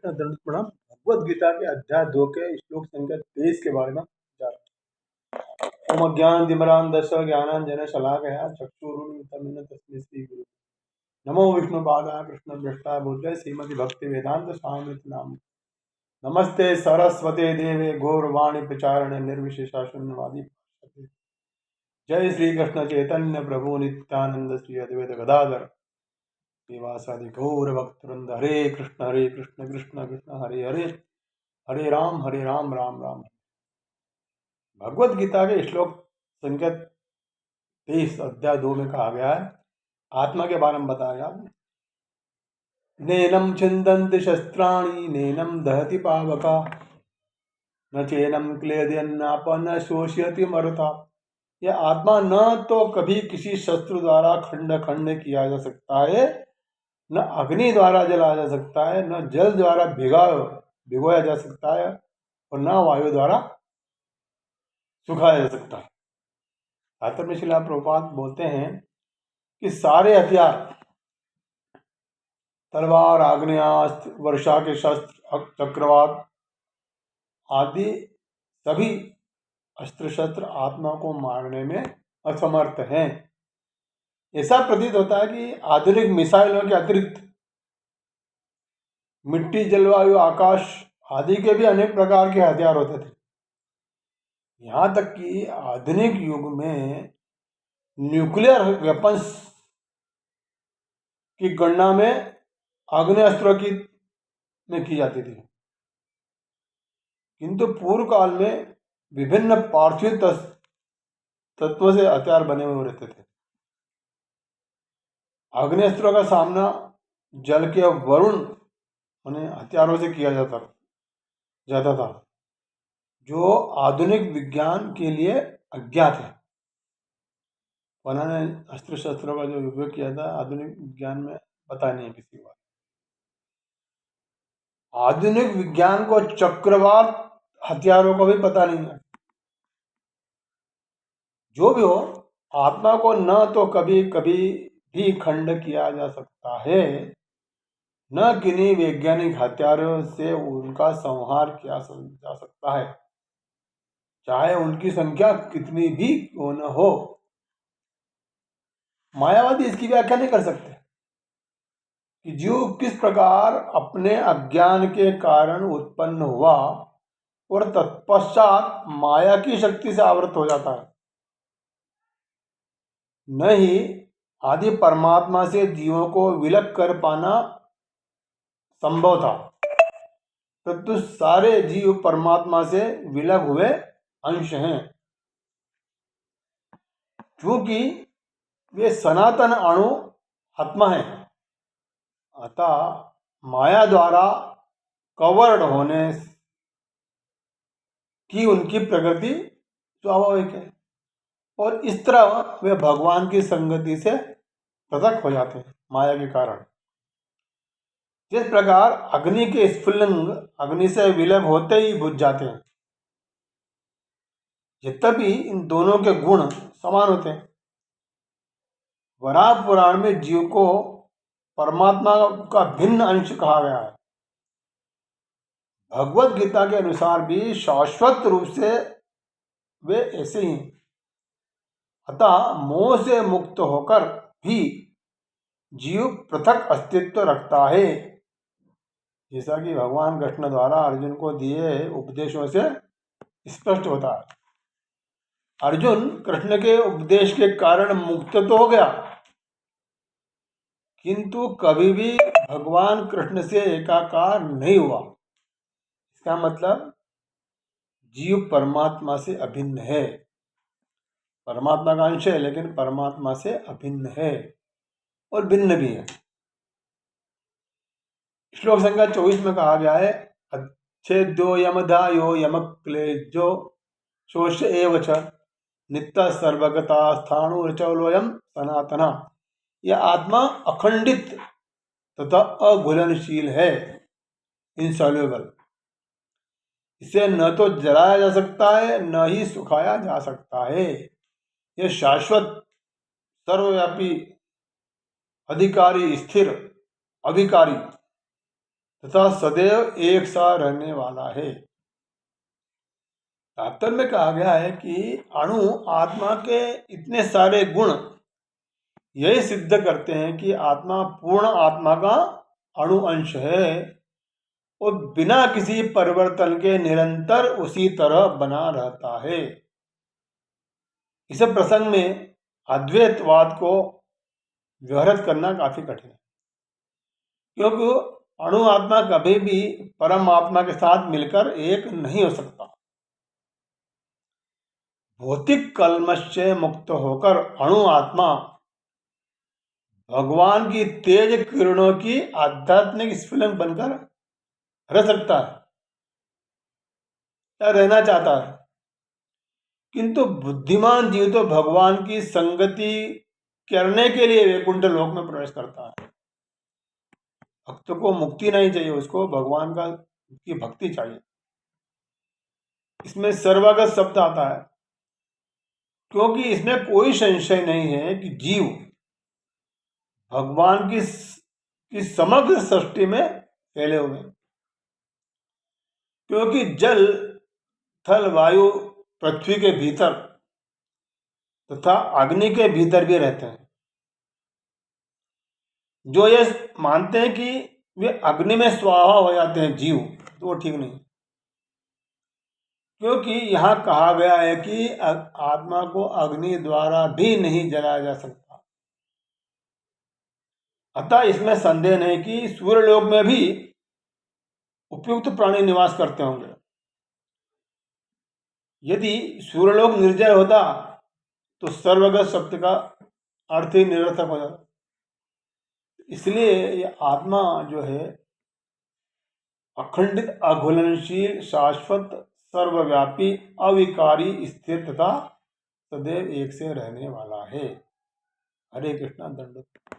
कृष्ण दंड प्रणाम। भगवद गीता के अध्याय 2 के श्लोक संख्या 23 के बारे में जा रहा है। ओम ज्ञानतिमिरान्धस्य ज्ञानाञ्जन शलाकया चक्षुरुन्मिलितं तस्मै श्री गुरु नमो विष्णुपादाय कृष्णप्रेष्ठाय भूतले श्रीमद् भक्ति वेदांत स्वामिति नाम। नमस्ते सरस्वते देवे गौरवाणी प्रचारणे निर्विशेषा शून्यवादी। जय श्री कृष्ण चैतन्य प्रभु नित्यानंद श्री अद्वैत गदाधर श्रीवासादि गौर भक्तवृंद। हरे कृष्ण कृष्ण कृष्ण हरे हरे, हरे राम राम राम। भगवत गीता के श्लोक संख्या 23 अध्याय 2 में कहा गया है, आत्मा के बारे में बताया गया। नैनम छिन्दन्ति शस्त्राणि नैनम दहति पावका न चैनम क्लेदयन्नापन शोषयति मरुता। यह आत्मा न तो कभी किसी शस्त्र द्वारा खंड खंड किया जा सकता है, न अग्नि द्वारा जलाया जा सकता है, न जल द्वारा भिगोया जा सकता है, और न वायु द्वारा सुखाया जा सकता है। शास्त्र में श्रील प्रभुपाद बोलते हैं कि सारे हथियार, तलवार, आग्नेयास्त्र, वर्षा के शस्त्र, चक्रवात आदि सभी अस्त्र शस्त्र आत्मा को मारने में असमर्थ हैं। ऐसा प्रतीत होता है कि आधुनिक मिसाइलों के अतिरिक्त मिट्टी, जलवायु, आकाश आदि के भी अनेक प्रकार के हथियार होते थे। यहाँ तक कि आधुनिक युग में न्यूक्लियर वेपन्स की गणना में आग्नेयास्त्रों में की जाती थी, किंतु पूर्व काल में विभिन्न पार्थिव तत्वों से हथियार बने हुए रहते थे। आग्नेयास्त्रों का सामना जल के वरुण हथियारों से किया जाता था, जो आधुनिक विज्ञान के लिए अज्ञात है। उन्होंने अस्त्र शस्त्रों का जो उपयोग किया था आधुनिक विज्ञान में पता नहीं है किसी को। आधुनिक विज्ञान को चक्रवात हथियारों को भी पता नहीं है। जो भी हो, आत्मा को न तो कभी भी खंड किया जा सकता है, न किन्हीं वैज्ञानिक हथियारों से उनका संहार किया जा सकता है, चाहे उनकी संख्या कितनी भी क्यों न हो। मायावादी इसकी व्याख्या नहीं कर सकते कि जीव किस प्रकार अपने अज्ञान के कारण उत्पन्न हुआ और तत्पश्चात माया की शक्ति से आवृत हो जाता है। न ही आदि परमात्मा से जीवों को विलग कर पाना संभव था, परंतु सारे जीव परमात्मा से विलग हुए अंश हैं। क्योंकि वे सनातन अणु आत्मा है, अतः माया द्वारा कवर्ड होने की उनकी प्रकृति स्वाभाविक है, और इस तरह वे भगवान की संगति से पृथक हो जाते हैं माया के कारण। जिस प्रकार अग्नि के स्फुलिंग अग्नि से विलग होते ही बुझ जाते हैं, यद्यपि इन दोनों के गुण समान होते हैं। वराह पुराण में जीव को परमात्मा का भिन्न अंश कहा गया है। भगवत गीता के अनुसार भी शाश्वत रूप से वे ऐसे ही, अतः मोह से मुक्त होकर भी जीव पृथक अस्तित्व रखता है, जैसा कि भगवान कृष्ण द्वारा अर्जुन को दिए उपदेशों से स्पष्ट होता है। अर्जुन कृष्ण के उपदेश के कारण मुक्त तो हो गया, किंतु कभी भी भगवान कृष्ण से एकाकार नहीं हुआ। इसका मतलब जीव परमात्मा से अभिन्न है, परमात्मा का अंश है लेकिन परमात्मा से अभिन्न है और भिन्न भी है। श्लोक संख्या 24 में कहा गया है, अच्छेद्यो यमधायो यमक्लेजो शोष एव च नित्य सर्वगता स्थाणुरचौलोयम सनातना। यह आत्मा अखंडित तथा अघुलनशील है, इनसॉल्युबल। इसे न तो जलाया जा सकता है न ही सुखाया जा सकता है। यह शाश्वत, सर्वव्यापी, अधिकारी, स्थिर, अविकारी तथा सदैव एक सा रहने वाला है। तात्पर्य में कहा गया है कि अणु आत्मा के इतने सारे गुण यही सिद्ध करते हैं कि आत्मा पूर्ण आत्मा का अणु अंश है और बिना किसी परिवर्तन के निरंतर उसी तरह बना रहता है। इस प्रसंग में अद्वैतवाद को व्यवहार करना काफी कठिन है, क्योंकि अणु आत्मा कभी भी परमात्मा के साथ मिलकर एक नहीं हो सकता। भौतिक कल्मश से मुक्त होकर अणु आत्मा भगवान की तेज किरणों की आध्यात्मिक स्फुलिंग बनकर रह सकता है या रहना चाहता है, किंतु बुद्धिमान जीव तो भगवान की संगति करने के लिए वैकुंठ लोक में प्रवेश करता है। भक्त को मुक्ति नहीं चाहिए, उसको भगवान की भक्ति चाहिए। इसमें सर्वागत शब्द आता है क्योंकि इसमें कोई संशय नहीं है कि जीव भगवान की समग्र सृष्टि में फैले हुए हैं, क्योंकि जल थल वायु पृथ्वी के भीतर तथा अग्नि के भीतर भी रहते हैं। जो ये मानते हैं कि वे अग्नि में स्वाहा हो जाते हैं जीव, तो वो ठीक नहीं, क्योंकि यहाँ कहा गया है कि आत्मा को अग्नि द्वारा भी नहीं जलाया जा सकता। अतः इसमें संदेह नहीं कि सूर्यलोक में भी उपयुक्त प्राणी निवास करते होंगे। यदि सूर्यलोक निर्जय होता तो सर्वगत शब्द का अर्थ ही निरर्थक हो जाता। इसलिए ये आत्मा जो है अखंडित, अघुलनशील, शाश्वत, सर्वव्यापी, अविकारी, स्थिर तथा सदैव एक से रहने वाला है। हरे कृष्णा। दंडवत।